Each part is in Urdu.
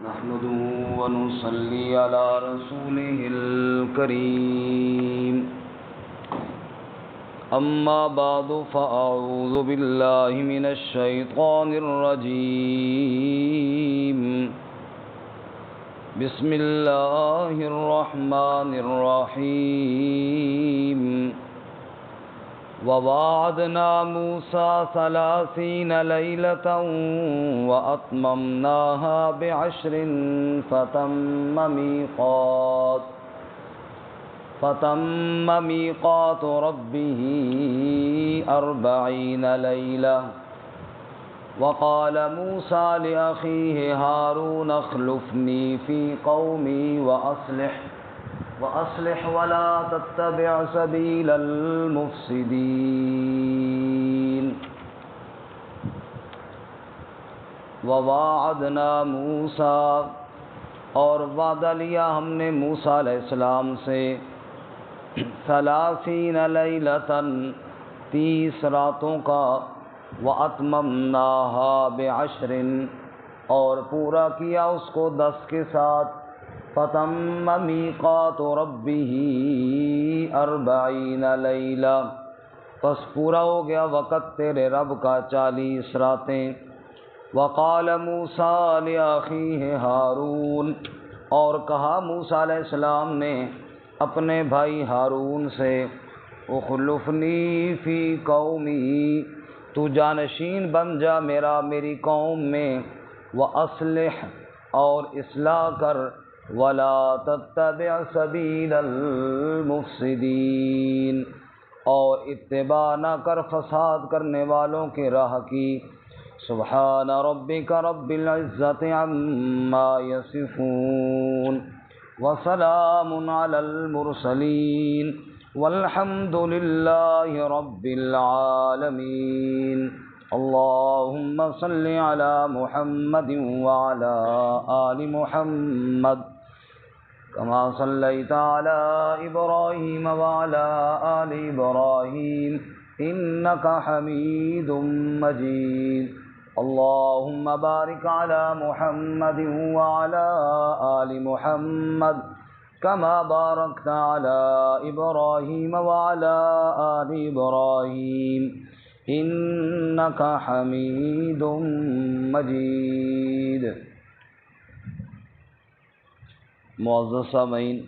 نحمده ونصلي على رسوله الكريم أما بعد فأعوذ بالله من الشيطان الرجيم بسم الله الرحمن الرحيم وواعدنا موسى 30 ليلة وأتممناها ب10 فتم ميقات ربه 40 ليلة وقال موسى لأخيه هارون اخلفني في قومي وأصلح ولا تتبع سبيل المفسدين وواعدنا موسى اور وعدہ لیا ہم نے موسیٰ علیہ السلام سے 30 لیلۃً 30 راتوں کا وَأَتْمَمْنَاهَا ب10 اور پورا کیا اس کو 10 کے ساتھ فَتَمَّ مِيقَاتُ رَبِّهِ 40 لیلہ پس پورا ہو گیا وقت تیرے رب کا 40 راتیں وقال موسیٰ لأخیہ ہارون اور کہا موسیٰ علیہ السلام نے اپنے بھائی ہارون سے اخلفنی فی قومی تو جانشین بن جا میری قوم میں واصلح اور اصلاح کر ولا تتبع سبیل المفسدین اور اتباع نہ کر فساد کرنے والوں کے راہ کی سبحان ربک رب العزت عما یصفون وسلام علی المرسلین والحمد للہ رب العالمین اللہم صل علی محمد وعلی آل محمد کما صلیت علی ابراہیم وعلی آل ابراہیم انک حمید مجید اللہم بارک علی محمد وعلی آل محمد كما باركت على إبراهيم وعلى آل إبراهيم إنك حميد مجيد معزز سامعین،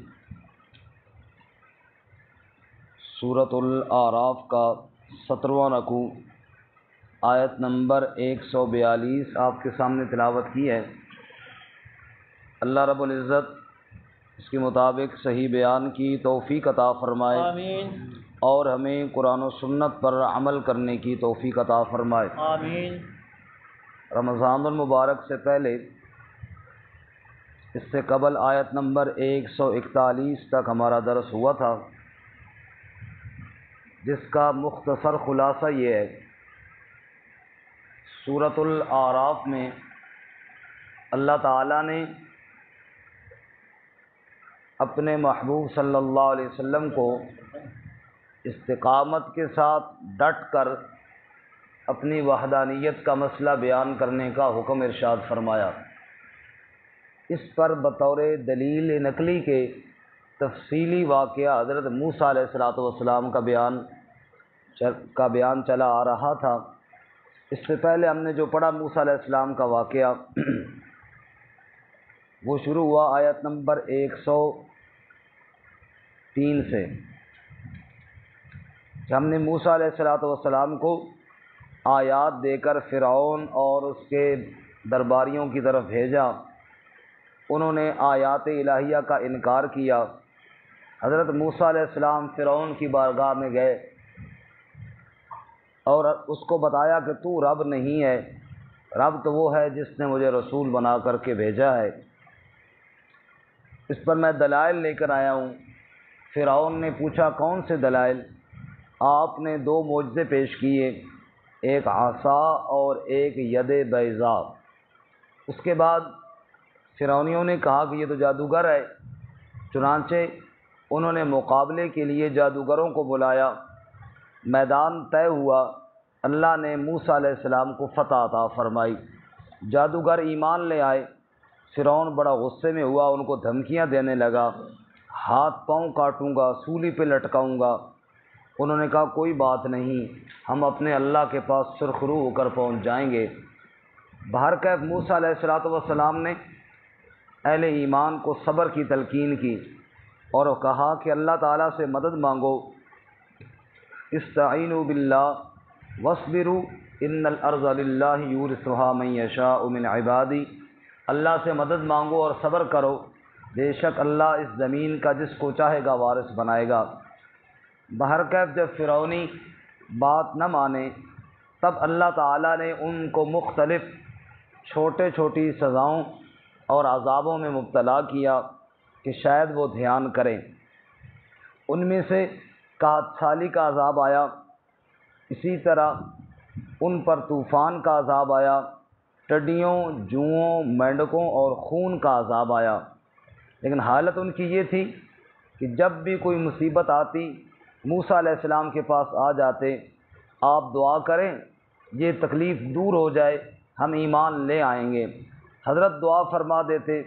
سورۃ الاعراف کا 17واں رکوع آیت نمبر 142 آپ کے سامنے تلاوت کی ہے۔ اللہ رب العزت اس کے مطابق صحیح بیان کی توفیق عطا فرمائے، آمین، اور ہمیں قرآن و سنت پر عمل کرنے کی توفیق عطا فرمائے، آمین۔ رمضان المبارک سے پہلے اس سے قبل آیت نمبر 141 تک ہمارا درس ہوا تھا، جس کا مختصر خلاصہ یہ ہے سورۃ الاعراف میں اللہ تعالیٰ نے اپنے محبوب صلی اللہ علیہ وسلم کو استقامت کے ساتھ ڈٹ کر اپنی وحدانیت کا مسئلہ بیان کرنے کا حکم ارشاد فرمایا۔ اس پر بطور دلیل نقلی کے تفصیلی واقعہ حضرت موسیٰ علیہ السلام کا بیان چلا آ رہا تھا۔ اس سے پہلے ہم نے جو پڑھا موسیٰ علیہ السلام کا واقعہ، وہ شروع ہوا آیت نمبر 103 سے کہ ہم نے موسیٰ علیہ السلام کو آیات دے کر فرعون اور اس کے درباریوں کی طرف بھیجا۔ انہوں نے آیات الہیہ کا انکار کیا۔ حضرت موسیٰ علیہ السلام فرعون کی بارگاہ میں گئے اور اس کو بتایا کہ تو رب نہیں ہے، رب تو وہ ہے جس نے مجھے رسول بنا کر کے بھیجا ہے۔ اس پر میں دلائل لے کر آیا ہوں۔ فرعون نے پوچھا کون سے دلائل؟ آپ نے 2 معجزے پیش کیے، ایک عصا اور ایک ید بیضاء۔ اس کے بعد فرعونیوں نے کہا کہ یہ تو جادوگر ہے، چنانچہ انہوں نے مقابلے کے لیے جادوگروں کو بلایا، میدان طے ہوا، اللہ نے موسیٰ علیہ السلام کو فتح عطا فرمائی، جادوگر ایمان لے آئے۔ فرعون بڑا غصے میں ہوا، ان کو دھمکیاں دینے لگا، ہاتھ پاؤں کاٹوں گا، سولی پہ لٹکاؤں گا۔ انہوں نے کہا کوئی بات نہیں، ہم اپنے اللہ کے پاس سرخرو ہو کر پہنچ جائیں گے۔ بہرکیف موسیٰ علیہ السلام نے اہل ایمان کو صبر کی تلقین کی اور کہا کہ اللہ تعالیٰ سے مدد مانگو، استعینوا باللہ واصبروا ان الارض للہ یورثھا من یشاء من عبادی، اللہ سے مدد مانگو اور صبر کرو، بے شک اللہ اس زمین کا جس کو چاہے گا وارث بنائے گا۔ بہرکیف جب فرعونی بات نہ مانے تب اللہ تعالیٰ نے ان کو مختلف چھوٹی چھوٹی سزاؤں اور عذابوں میں مبتلا کیا کہ شاید وہ دھیان کریں۔ ان میں سے قحط سالی کا عذاب آیا، اسی طرح ان پر طوفان کا عذاب آیا، ٹڈیوں، جوؤں، مینڈکوں اور خون کا عذاب آیا۔ لیکن حالت ان کی یہ تھی کہ جب بھی کوئی مصیبت آتی موسیٰ علیہ السلام کے پاس آ جاتے، آپ دعا کریں یہ تکلیف دور ہو جائے، ہم ایمان لے آئیں گے۔ حضرت دعا فرما دیتے،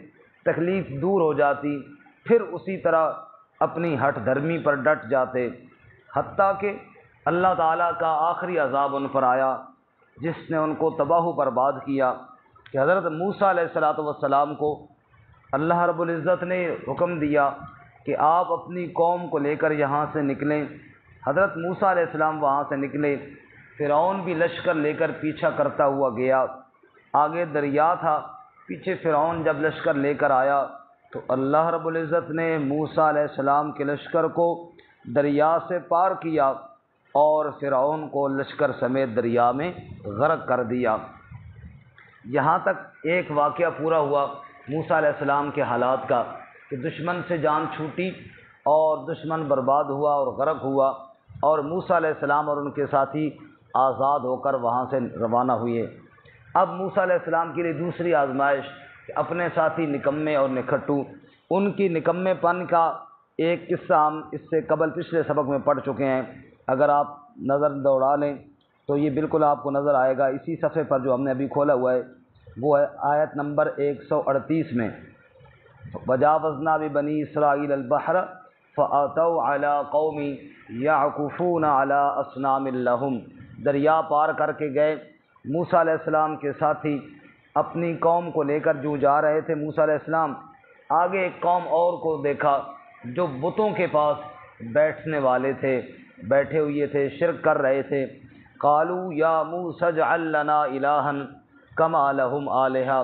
تکلیف دور ہو جاتی، پھر اسی طرح اپنی ہٹ دھرمی پر ڈٹ جاتے، حتیٰ کہ اللہ تعالیٰ کا آخری عذاب ان پر آیا جس نے ان کو تباہ و برباد کیا کہ حضرت موسیٰ علیہ السلام کو اللہ رب العزت نے حکم دیا کہ آپ اپنی قوم کو لے کر یہاں سے نکلیں۔ حضرت موسیٰ علیہ السلام وہاں سے نکلے، فرعون بھی لشکر لے کر پیچھا کرتا ہوا گیا، آگے دریا تھا، پیچھے فرعون جب لشکر لے کر آیا تو اللہ رب العزت نے موسیٰ علیہ السلام کے لشکر کو دریا سے پار کیا اور فرعون کو لشکر سمیت دریا میں غرق کر دیا۔ یہاں تک ایک واقعہ پورا ہوا موسیٰ علیہ السلام کے حالات کا کہ دشمن سے جان چھوٹی اور دشمن برباد ہوا اور غرق ہوا، اور موسیٰ علیہ السلام اور ان کے ساتھی آزاد ہو کر وہاں سے روانہ ہوئے۔ اب موسیٰ علیہ السلام کے لیے دوسری آزمائش کہ اپنے ساتھی نکمے اور نکھٹو، ان کی نکمے پن کا ایک قصہ ہم اس سے قبل پچھلے سبق میں پڑھ چکے ہیں، اگر آپ نظر دوڑا لیں تو یہ بالکل آپ کو نظر آئے گا۔ اسی صفحے پر جو ہم نے ابھی کھولا ہوا ہے وہ ہے آیت نمبر 138 میں، وجاوزنا ببنی اسرائیل البحر فاتوا علی قوم یعکفون علی اصنام لہم، دریا پار کر کے گئے موسیٰ علیہ السلام کے ساتھی اپنی قوم کو لے کر جو جا رہے تھے۔ موسیٰ علیہ السلام آگے ایک قوم اور کو دیکھا جو بتوں کے پاس بیٹھنے والے تھے، بیٹھے ہوئے تھے، شرک کر رہے تھے۔ قالوا یا موسیٰ اجعل لنا الہا کما لہم آلہہ،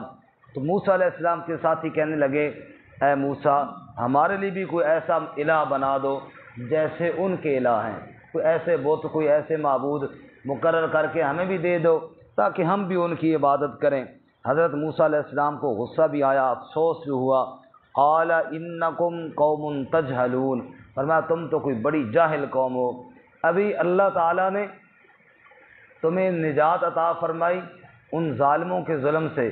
تو موسیٰ علیہ السلام کے ساتھی کہنے لگے اے موسیٰ ہمارے لیے بھی کوئی ایسا الہ بنا دو جیسے ان کے الہ ہیں، کوئی ایسے بت، کوئی ایسے معبود مقرر کر کے ہمیں بھی دے دو تاکہ ہم بھی ان کی عبادت کریں۔ حضرت موسیٰ علیہ السلام کو غصہ بھی آیا، افسوس بھی ہوا۔ قال انکم قوم تجہلون، فرمایا تم تو کوئی بڑی جاہل قوم ہو، ابھی اللہ تعالیٰ نے تمہیں نجات عطا فرمائی ان ظالموں کے ظلم سے،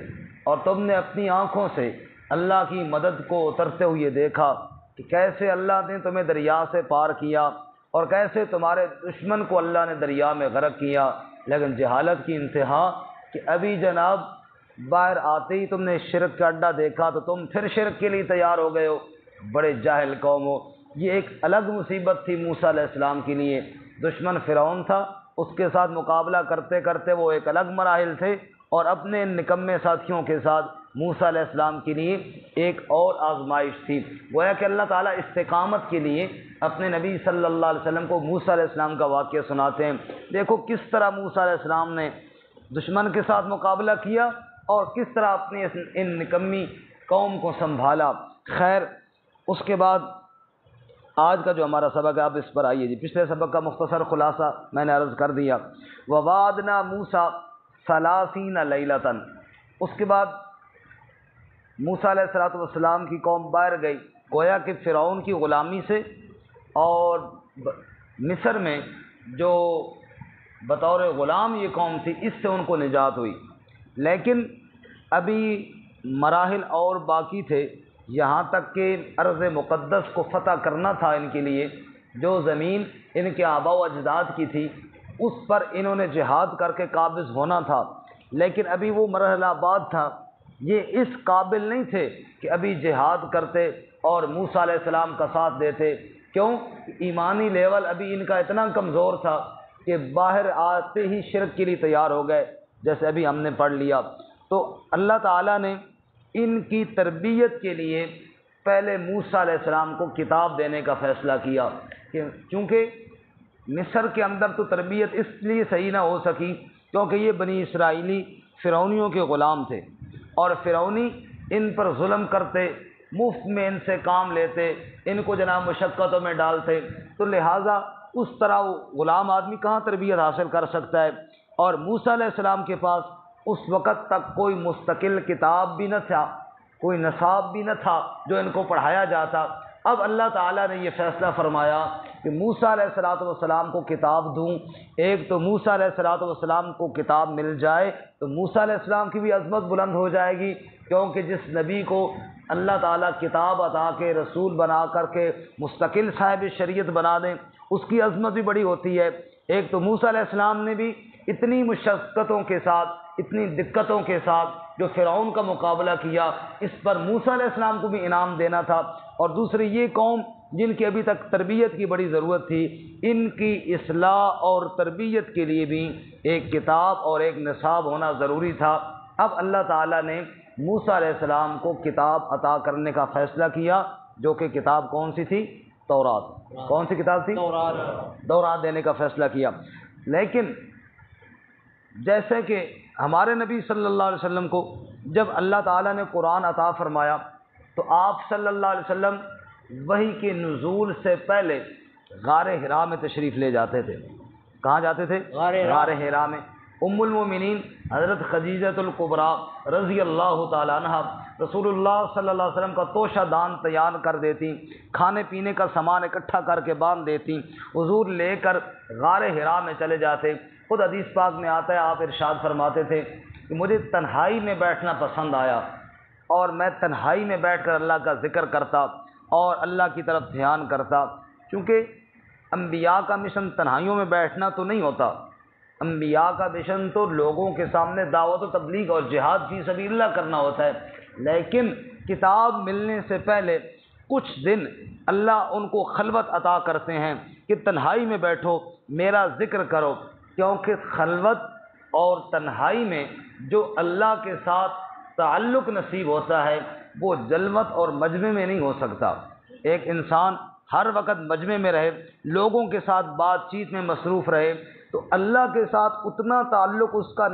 اور تم نے اپنی آنکھوں سے اللہ کی مدد کو اترتے ہوئے دیکھا کہ کیسے اللہ نے تمہیں دریا سے پار کیا اور کیسے تمہارے دشمن کو اللہ نے دریا میں غرق کیا، لیکن جہالت کی انتہا کہ ابھی جناب باہر آتے ہی تم نے شرک کا اڈا دیکھا تو تم پھر شرک کے لیے تیار ہو گئے ہو، بڑے جاہل قوم ہو۔ یہ ایک الگ مصیبت تھی موسیٰ علیہ السلام کے لیے، دشمن فرعون تھا، اس کے ساتھ مقابلہ کرتے کرتے وہ ایک الگ مراحل تھے، اور اپنے ان نکمے ساتھیوں کے ساتھ موسیٰ علیہ السلام کے لیے ایک اور آزمائش تھی۔ گویا کہ اللہ تعالیٰ استقامت کے لیے اپنے نبی صلی اللہ علیہ وسلم کو موسیٰ علیہ السلام کا واقعہ سناتے ہیں۔ دیکھو کس طرح موسیٰ علیہ السلام نے دشمن کے ساتھ مقابلہ کیا اور کس طرح اپنی ان نکمی قوم کو سنبھالا۔ خیر، اس کے بعد آج کا جو ہمارا سبق ہے اب اس پر آئیے جی۔ پچھلے سبق کا مختصر خلاصہ میں نے عرض کر دیا، وَوَعَدْنَا مُوسَىٰ 30 لَيْلَةً، اس کے بعد موسیٰ علیہ السلام کی قوم باہر گئی، گویا کہ فرعون کی غلامی سے اور مصر میں جو بطور غلام یہ قوم تھی اس سے ان کو نجات ہوئی، لیکن ابھی مراحل اور باقی تھے، یہاں تک کہ ارض مقدس کو فتح کرنا تھا ان کے لیے، جو زمین ان کے آباء و اجداد کی تھی اس پر انہوں نے جہاد کر کے قابض ہونا تھا، لیکن ابھی وہ مرحلہ بعد تھا یہ اس قابل نہیں تھے کہ ابھی جہاد کرتے اور موسیٰ علیہ السلام کا ساتھ دیتے۔ کیوں؟ ایمانی لیول ابھی ان کا اتنا کمزور تھا کہ باہر آتے ہی شرک کے لیے تیار ہو گئے، جیسے ابھی ہم نے پڑھ لیا۔ تو اللہ تعالیٰ نے ان کی تربیت کے لیے پہلے موسیٰ علیہ السلام کو کتاب دینے کا فیصلہ کیا، کہ چونکہ مصر کے اندر تو تربیت اس لیے صحیح نہ ہو سکی کیونکہ یہ بنی اسرائیلی فرعونیوں کے غلام تھے، اور فرعونی ان پر ظلم کرتے، مفت میں ان سے کام لیتے، ان کو جناب مشقتوں میں ڈالتے، تو لہٰذا اس طرح وہ غلام آدمی کہاں تربیت حاصل کر سکتا ہے۔ اور موسیٰ علیہ السلام کے پاس اس وقت تک کوئی مستقل کتاب بھی نہ تھا، کوئی نصاب بھی نہ تھا جو ان کو پڑھایا جاتا۔ اب اللہ تعالیٰ نے یہ فیصلہ فرمایا کہ موسیٰ علیہ السلام کو کتاب دوں۔ ایک تو موسیٰ علیہ السلام کو کتاب مل جائے تو موسیٰ علیہ السلام کی بھی عظمت بلند ہو جائے گی، کیونکہ جس نبی کو اللہ تعالیٰ کتاب عطا کے رسول بنا کر کے مستقل صاحب شریعت بنا دیں، اس کی عظمت بھی بڑی ہوتی ہے۔ ایک تو موسیٰ علیہ السلام نے بھی اتنی مشقتوں کے ساتھ، اتنی دقتوں کے ساتھ جو فرعون کا مقابلہ کیا، اس پر موسیٰ علیہ السلام کو بھی انعام دینا تھا۔ اور دوسری یہ قوم جن کی ابھی تک تربیت کی بڑی ضرورت تھی، ان کی اصلاح اور تربیت کے لیے بھی ایک کتاب اور ایک نصاب ہونا ضروری تھا۔ اب اللہ تعالیٰ نے موسیٰ علیہ السلام کو کتاب عطا کرنے کا فیصلہ کیا، جو کہ کتاب کون سی تھی؟ تورات۔ کون سی کتاب تھی؟ تورات دینے کا فیصلہ کیا۔ لیکن جیسے کہ ہمارے نبی صلی اللہ علیہ وسلم کو جب اللہ تعالیٰ نے قرآن عطا فرمایا تو آپ صلی اللہ علیہ وسلم وحی کے نزول سے پہلے غار حرا میں تشریف لے جاتے تھے۔ کہاں جاتے تھے؟ غار حرا میں۔ ام المومنین حضرت خدیجۃ الکبریٰ رضی اللہ تعالیٰ عنہ رسول اللہ صلی اللہ علیہ وسلم کا توشہ دان تیار کر دیتی، کھانے پینے کا سامان اکٹھا کر کے باندھ دیتی، حضور لے کر غار حرا میں چلے جاتے۔ خود حدیث پاک میں آتا ہے، آپ ارشاد فرماتے تھے کہ مجھے تنہائی میں بیٹھنا پسند آیا، اور میں تنہائی میں بیٹھ کر اللہ کا ذکر کرتا اور اللہ کی طرف دھیان کرتا، کیونکہ انبیاء کا مشن تنہائیوں میں بیٹھنا تو نہیں ہوتا، انبیاء کا مشن تو لوگوں کے سامنے دعوت و تبلیغ اور جہاد فی سبیل اللہ کرنا ہوتا ہے۔ لیکن کتاب ملنے سے پہلے کچھ دن اللہ ان کو خلوت عطا کرتے ہیں کہ تنہائی میں بیٹھو، میرا ذکر کرو، کیونکہ خلوت اور تنہائی میں جو اللہ کے ساتھ تعلق نصیب ہوتا ہے وہ جلوت اور مجمع میں نہیں ہو سکتا۔ ایک انسان ہر وقت مجمع میں رہے، لوگوں کے ساتھ بات چیت میں مصروف رہے، تو اللہ کے ساتھ اتنا تعلق اس کا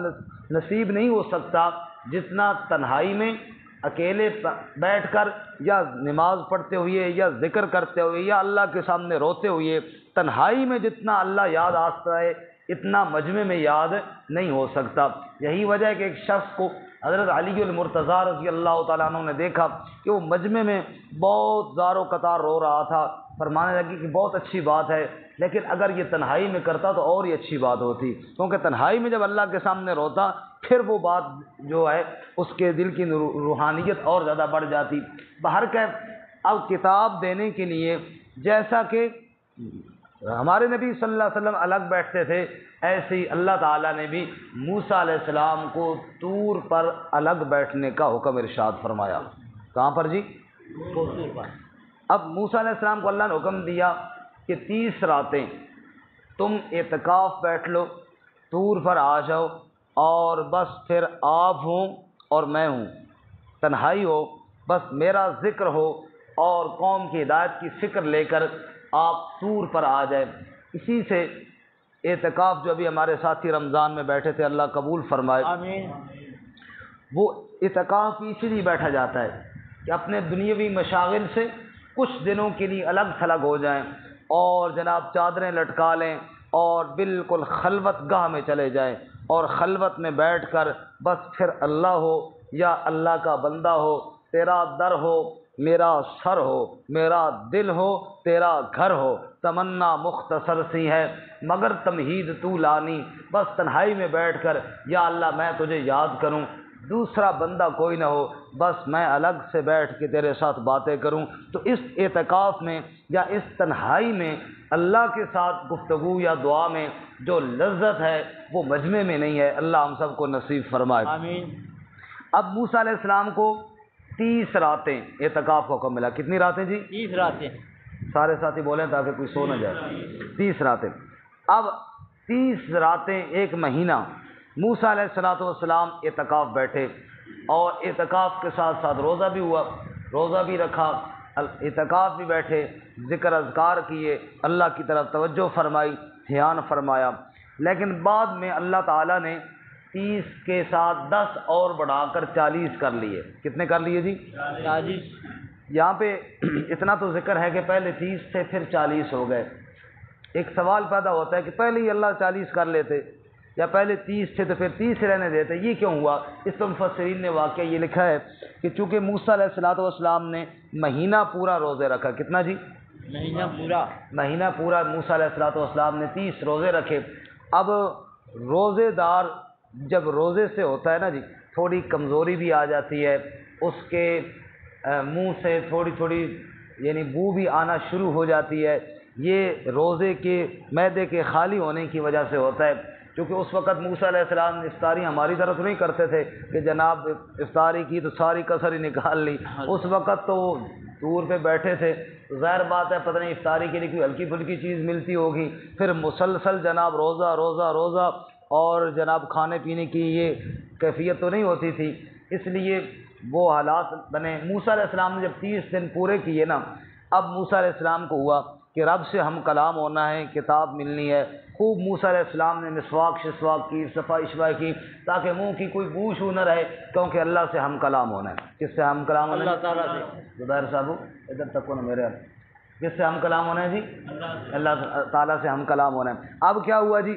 نصیب نہیں ہو سکتا جتنا تنہائی میں اکیلے بیٹھ کر یا نماز پڑھتے ہوئے یا ذکر کرتے ہوئے یا اللہ کے سامنے روتے ہوئے، تنہائی میں جتنا اللہ یاد آتا ہے اتنا مجمع میں یاد نہیں ہو سکتا۔ یہی وجہ ہے کہ ایک شخص کو حضرت علی المرتضیٰ رضی اللہ تعالیٰ عنہ نے دیکھا کہ وہ مجمع میں بہت زار و قطار رو رہا تھا، فرمانے لگی کہ بہت اچھی بات ہے، لیکن اگر یہ تنہائی میں کرتا تو اور ہی اچھی بات ہوتی، کیونکہ تنہائی میں جب اللہ کے سامنے روتا پھر وہ بات جو ہے اس کے دل کی روحانیت اور زیادہ بڑھ جاتی۔ بہرکیف اب کتاب دینے کے لیے جیسا کہ ہمارے نبی صلی اللہ علیہ وسلم الگ بیٹھتے تھے، ایسے ہی اللہ تعالیٰ نے بھی موسیٰ علیہ السلام کو طور پر الگ بیٹھنے کا حکم ارشاد فرمایا۔ کہاں پر جی؟ طور پر۔ اب موسیٰ علیہ السلام کو اللہ نے حکم دیا کہ 30 راتیں تم اعتکاف بیٹھ لو، طور پر آ جاؤ، اور بس پھر آپ ہوں اور میں ہوں، تنہائی ہو، بس میرا ذکر ہو اور قوم کی ہدایت کی فکر لے کر آپ طور پر آ جائیں۔ اسی سے اعتکاف جو ابھی ہمارے ساتھی رمضان میں بیٹھے تھے، اللہ قبول فرمائے، آمین، وہ اعتکاف اسی لیے بیٹھا جاتا ہے کہ اپنے دنیاوی مشاغل سے کچھ دنوں کے لیے الگ تھلگ ہو جائیں اور جناب چادریں لٹکا لیں اور بالکل خلوت گاہ میں چلے جائیں، اور خلوت میں بیٹھ کر بس پھر اللہ ہو یا اللہ کا بندہ ہو، تیرا در ہو میرا سر ہو، میرا دل ہو تیرا گھر ہو، تمنا مختصر سی ہے مگر تمہید تو لانی، بس تنہائی میں بیٹھ کر یا اللہ میں تجھے یاد کروں، دوسرا بندہ کوئی نہ ہو، بس میں الگ سے بیٹھ کے تیرے ساتھ باتیں کروں۔ تو اس اعتکاف میں یا اس تنہائی میں اللہ کے ساتھ گفتگو یا دعا میں جو لذت ہے وہ مجمع میں نہیں ہے۔ اللہ ہم سب کو نصیب فرمائے، آمین۔ اب موسیٰ علیہ السلام کو 30 راتیں اعتکاف کا حکم ملا. کتنی راتیں جی؟ 30 راتیں. سارے ساتھی بولیں تاکہ کوئی سو نہ جائے. 30 راتیں. اب 30 راتیں ایک مہینہ موسیٰ علیہ السلام اعتکاف بیٹھے، اور اعتکاف کے ساتھ ساتھ روزہ بھی ہوا، روزہ بھی رکھا، اعتکاف بھی بیٹھے، ذکر اذکار کیے، اللہ کی طرف توجہ فرمائی، دھیان فرمایا. لیکن بعد میں اللہ تعالیٰ نے 30 کے ساتھ 10 اور بڑھا کر 40 کر لیے. کتنے کر لیے جی؟ 40. یہاں پہ اتنا تو ذکر ہے کہ پہلے 30 تھے پھر 40 ہو گئے. ایک سوال پیدا ہوتا ہے کہ پہلے ہی اللہ 40 کر لیتے، یا پہلے 30 تھے تو پھر 30 رہنے دیتے، یہ کیوں ہوا؟ اس پر مفسرین نے واقعہ یہ لکھا ہے کہ چونکہ موسیٰ علیہ السلام نے مہینہ پورا روزے رکھا. کتنا جی؟ مہینہ پورا موسیٰ علیہ السلام نے 30 روزے رکھے. اب روزے دار جب روزے سے ہوتا ہے نا جی، تھوڑی کمزوری بھی آ جاتی ہے، اس کے منہ سے تھوڑی تھوڑی یعنی بو بھی آنا شروع ہو جاتی ہے. یہ روزے کے معدے کے خالی ہونے کی وجہ سے ہوتا ہے. کیونکہ اس وقت موسیٰ علیہ السلام افطاری ہماری طرف نہیں کرتے تھے کہ جناب افطاری کی تو ساری کسر ہی نکال لی. اس وقت تو دور پہ بیٹھے تھے، ظاہر بات ہے پتہ نہیں افطاری کے لیے کوئی ہلکی پھلکی چیز ملتی ہوگی. پھر مسلسل جناب روزہ روزہ روزہ، اور جناب کھانے پینے کی یہ کیفیت تو نہیں ہوتی تھی، اس لیے وہ حالات بنے. موسیٰ علیہ السلام نے جب 30 دن پورے کیے نا، اب موسیٰ علیہ السلام کو ہوا کہ رب سے ہم کلام ہونا ہے، کتاب ملنی ہے. خوب موسیٰ علیہ السلام نے مسواک شسواک کی، صفائی اشفائی کی، تاکہ منہ کی کوئی بو شو نہ رہے، کیونکہ اللہ سے ہم کلام ہونا ہے. کس سے ہم کلام ہونا ہے؟ اللہ تعالیٰ سے. زبیر صاحب ادھر تک کو نا میرے. کس سے ہم کلام ہونا ہے جی؟ اللہ تعالیٰ سے ہم کلام ہونا ہے. اب کیا ہوا جی؟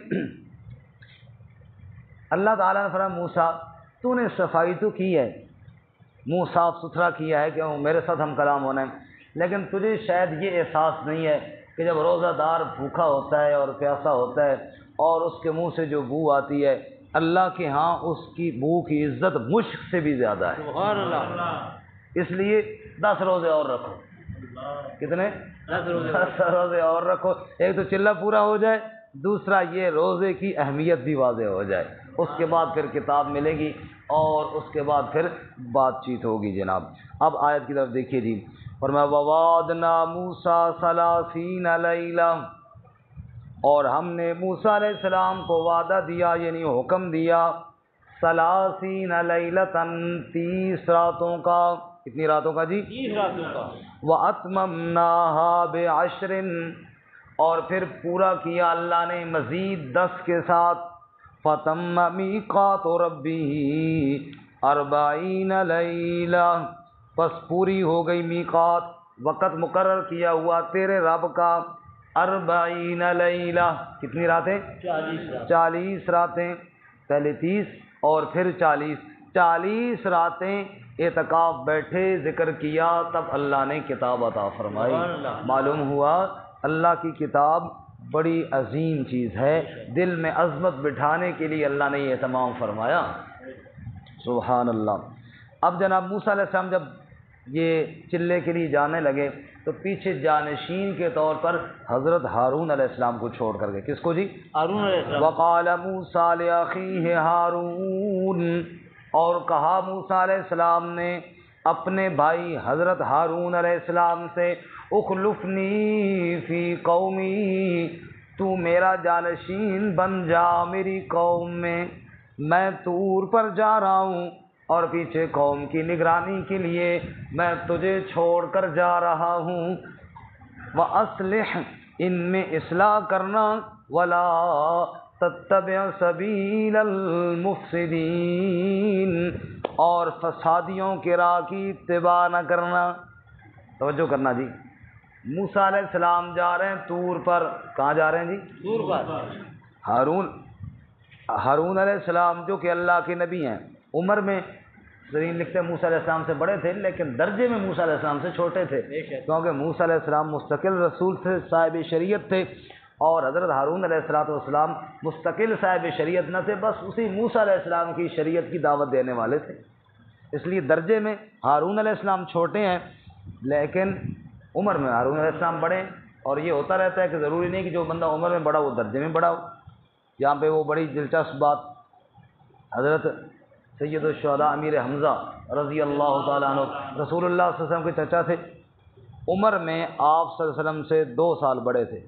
اللہ تعالیٰ نے فرمایا موسیٰ تو نے صفائی تو کی ہے، منہ صاف ستھرا کیا ہے کہ میرے ساتھ ہم کلام ہونا ہے، لیکن تجھے شاید یہ احساس نہیں ہے کہ جب روزہ دار بھوکا ہوتا ہے اور پیاسا ہوتا ہے اور اس کے منہ سے جو بو آتی ہے، اللہ کے ہاں اس کی بو کی عزت مشک سے بھی زیادہ ہے. سبحان اللہ. اس لیے 10 روزے اور رکھو. کتنے؟ 10 روزے. 10 روزے اور رکھو. ایک تو چلہ پورا ہو جائے، دوسرا یہ روزے کی اہمیت بھی واضح ہو جائے. اس کے بعد پھر کتاب ملے گی اور اس کے بعد پھر بات چیت ہوگی جناب. اب آیت کی طرف دیکھیے جی. فرمایا وَوَعَدْنَا مُوسَىٰ 30 لَيْلَةً، اور ہم نے موسیٰ علیہ السلام کو وعدہ دیا یعنی حکم دیا 30 لَيْلَةً 30 راتوں کا. کتنی راتوں کا جی؟ 30 راتوں کا. وَأَتْمَمْنَاهَا بِعَشْرٍ، اور پھر پورا کیا اللہ نے مزید 10 کے ساتھ. فَتَمَّ مِيقَاتُ رَبِّهِ 40 لَيْلَةً، پس پوری ہو گئی میقات، وقت مقرر کیا ہوا تیرے رب کا 40 لیلہ. کتنی راتیں؟ 40 راتیں. پہلے 30 اور پھر 40 راتیں اعتکاف بیٹھے، ذکر کیا، تب اللہ نے کتاب عطا فرمائی. معلوم ہوا اللہ کی کتاب بڑی عظیم چیز ہے، دل میں عظمت بٹھانے کے لیے اللہ نے یہ تمام فرمایا. سبحان اللہ. اب جناب موسیٰ علیہ السلام جب یہ چلے کے لیے جانے لگے تو پیچھے جانشین کے طور پر حضرت ہارون علیہ السلام کو چھوڑ کر گئے. کس کو جی؟ ہارون علیہ السلام. وقال موسیٰ لأخیہ ہارون، اور کہا موسیٰ علیہ السلام نے اپنے بھائی حضرت ہارون علیہ السلام سے اخلفنی فی قومی، تو میرا جانشین بن جا میری قوم میں طور پر جا رہا ہوں اور پیچھے قوم کی نگرانی کے لیے میں تجھے چھوڑ کر جا رہا ہوں. وَأَصْلِحْ، ان میں اصلاح کرنا، وَلَا تَتَّبِعْ سَبِيلَ الْمُفْسِدِينَ، اور فسادیوں کے راہ کی اتباع نہ کرنا. توجہ کرنا جی. موسیٰ علیہ السلام جا رہے ہیں طور پر. کہاں جا رہے ہیں جی؟ طور پر. ہارون علیہ السلام جو کہ اللہ کے نبی ہیں، عمر میں زرین لکھتے ہیں موسیٰ علیہ السلام سے بڑے تھے، لیکن درجے میں موسیٰ علیہ السلام سے چھوٹے تھے، کیونکہ موسیٰ علیہ السلام مستقل رسول تھے، صاحب شریعت تھے، اور حضرت ہارون علیہ السلام مستقل صاحب شریعت نہ تھے، بس اسی موسیٰ علیہ السلام کی شریعت کی دعوت دینے والے تھے. اس لیے درجے میں ہارون علیہ السلام چھوٹے ہیں، لیکن عمر میں ہارون علیہ السلام بڑے ہیں. اور یہ ہوتا رہتا ہے کہ ضروری نہیں کہ جو بندہ عمر میں بڑا وہ درجے میں بڑا ہو. یہاں پہ وہ بڑی دلچسپ بات حضرت سید الشہداء امیر حمزہ رضی اللہ تعالیٰ عنہ رسول اللہ صلی اللہ علیہ وسلم کے چچا تھے، عمر میں آپ صلی اللہ علیہ وسلم سے 2 سال بڑے تھے۔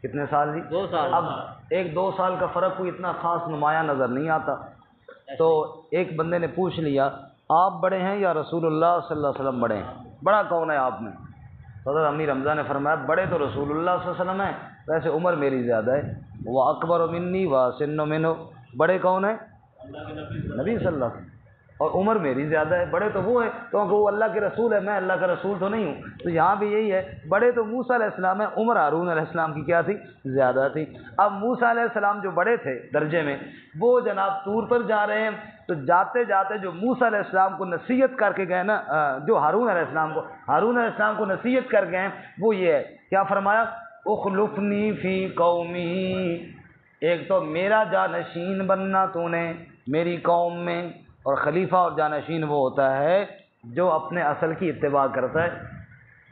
کتنے سال جی؟ 2 سال۔ اب 1-2 سال کا فرق کوئی اتنا خاص نمایاں نظر نہیں آتا، تو ایک بندے نے پوچھ لیا آپ بڑے ہیں یا رسول اللہ صلی اللہ علیہ وسلم بڑے ہیں، بڑا کون ہے آپ میں؟ حضرت امیر حمزہ نے فرمایا بڑے تو رسول اللہ صلی اللہ علیہ وسلم ہیں، ویسے عمر میری زیادہ ہے، وہ اکبر منی و سن منہ، بڑے کون ہیں؟ نبی صلی اللہ علیہ وسلم، اور عمر میری زیادہ ہے، بڑے تو وہ ہے کیونکہ وہ اللہ کے رسول ہے، میں اللہ کا رسول تو نہیں ہوں۔ تو یہاں بھی یہی ہے، بڑے تو موسیٰ علیہ السلام ہیں، عمر ہارون علیہ السلام کی کیا تھی؟ زیادہ تھی۔ اب موسیٰ علیہ السلام جو بڑے تھے درجے میں، وہ جناب طور پر جا رہے ہیں، تو جاتے جاتے جو موسیٰ علیہ السلام کو نصیحت کر کے گئے نا، جو ہارون علیہ السلام کو نصیحت کر گئے ہیں، وہ یہ ہے، کیا فرمایا؟ اخلفنی فی قومی، ایک تو میرا جانشین بننا تو نے میری قوم میں، اور خلیفہ اور جانشین وہ ہوتا ہے جو اپنے اصل کی اتباع کرتا ہے،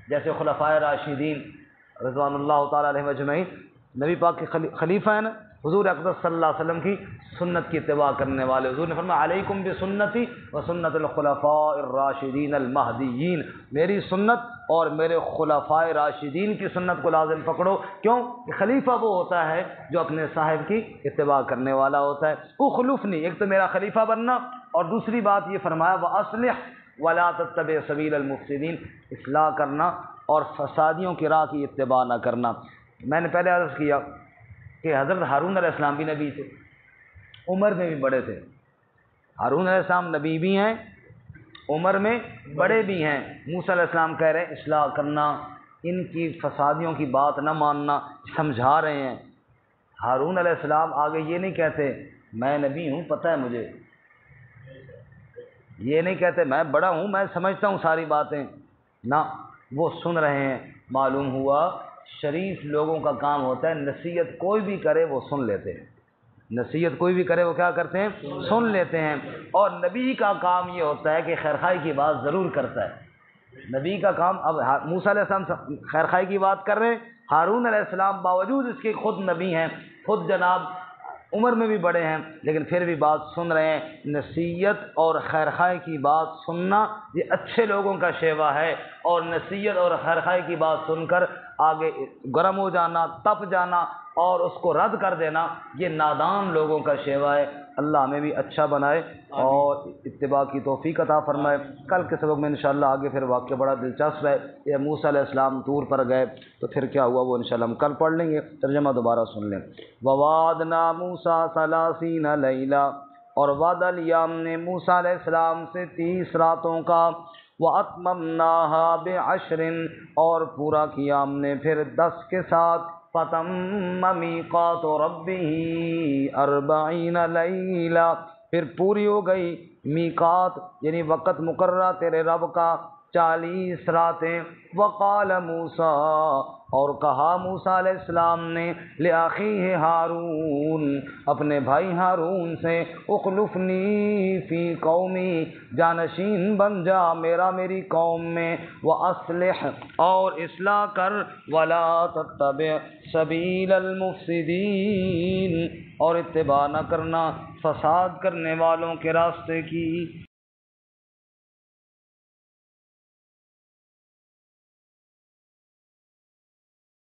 جیسے خلفائے راشدین رضوان اللہ تعالیٰ علیہ اجمعین، نبی پاک کے خلیفہ ہیں نا، حضور اقدس صلی اللہ علیہ وسلم کی سنت کی اتباع کرنے والے۔ حضور نے فرمایا علیکم بسنتی و سنت الخلفاء الراشدین المہدیین، میری سنت اور میرے خلفائے راشدین کی سنت کو لازم پکڑو۔ کیوں؟ کہ خلیفہ وہ ہوتا ہے جو اپنے صاحب کی اتباع کرنے والا ہوتا ہے۔ اخلفنی، ایک تو میرا خلیفہ بننا، اور دوسری بات یہ فرمایا وَأَصْلِحْ وَلَا تَتَّبِعْ سَبِيلَ الْمُفْسِدِينَ، اصلاح کرنا اور فسادیوں کی راہ کی اتباع نہ کرنا۔ میں نے پہلے عرض کیا کہ حضرت ہارون علیہ السلام بھی نبی تھے، عمر میں بھی بڑے تھے۔ ہارون علیہ السلام نبی بھی ہیں، عمر میں بڑے بھی ہیں۔ موسیٰ علیہ السلام کہہ رہے ہیں اصلاح کرنا، ان کی فسادیوں کی بات نہ ماننا، سمجھا رہے ہیں۔ ہارون علیہ السلام آگے یہ نہیں کہتے میں نبی ہوں پتہ ہے مجھے، یہ نہیں کہتے میں بڑا ہوں میں سمجھتا ہوں ساری باتیں، نہ، وہ سن رہے ہیں۔ معلوم ہوا شریف لوگوں کا کام ہوتا ہے نصیحت کوئی بھی کرے وہ سن لیتے ہیں، نصیحت کوئی بھی کرے وہ کیا کرتے ہیں؟ سن لیتے ہیں۔ اور نبی کا کام یہ ہوتا ہے کہ خیرخواہی کی بات ضرور کرتا ہے، نبی کا کام۔ اب موسیٰ علیہ السلام خیرخواہی کی بات کر رہے ہیں، ہارون علیہ السلام باوجود اس کے خود نبی ہیں، خود جناب عمر میں بھی بڑے ہیں، لیکن پھر بھی بات سن رہے ہیں۔ نصیحت اور خیرخواہی کی بات سننا یہ اچھے لوگوں کا شیوا ہے، اور نصیحت اور خیرخواہی کی بات سن کر آگے گرم ہو جانا، تپ جانا اور اس کو رد کر دینا، یہ نادان لوگوں کا شیوا ہے۔ اللہ ہمیں بھی اچھا بنائے اور اتباع کی توفیق عطا فرمائے۔ کل کے سبق میں انشاءاللہ آگے پھر واقعہ بڑا دلچسپ ہے، یہ موسیٰ علیہ السلام طور پر گئے تو پھر کیا ہوا وہ انشاءاللہ ہم کل پڑھ لیں گے، ترجمہ دوبارہ سن لیں۔ وَوَعَدْنَا مُوسَىٰ 30 لَيْلَةً، اور وعدہ لیا ہم نے موسیٰ علیہ السلام سے 30 راتوں کا، وَأَتْمَمْنَاهَا بِعَشْرٍ، اور پورا کیا ہم نے پھر 10 کے ساتھ، فَتَمَّ مِيقَاتُ رَبِّهِ 40 لَيْلَةً، پھر پوری ہو گئی میقات یعنی وقت مقررہ تیرے رب کا 40 راتیں۔ وقال موسیٰ، اور کہا موسیٰ علیہ السلام نے لأخیہ ہارون، اپنے بھائی ہارون سے، اخلفنی فی قومی، جانشین بن جا میری قوم میں، وَأَصْلِحْ، اور اصلاح کر، وَلَا تَتَّبِعْ سَبِيلَ الْمُفْسِدِينَ، اور اتباع نہ کرنا فساد کرنے والوں کے راستے کی۔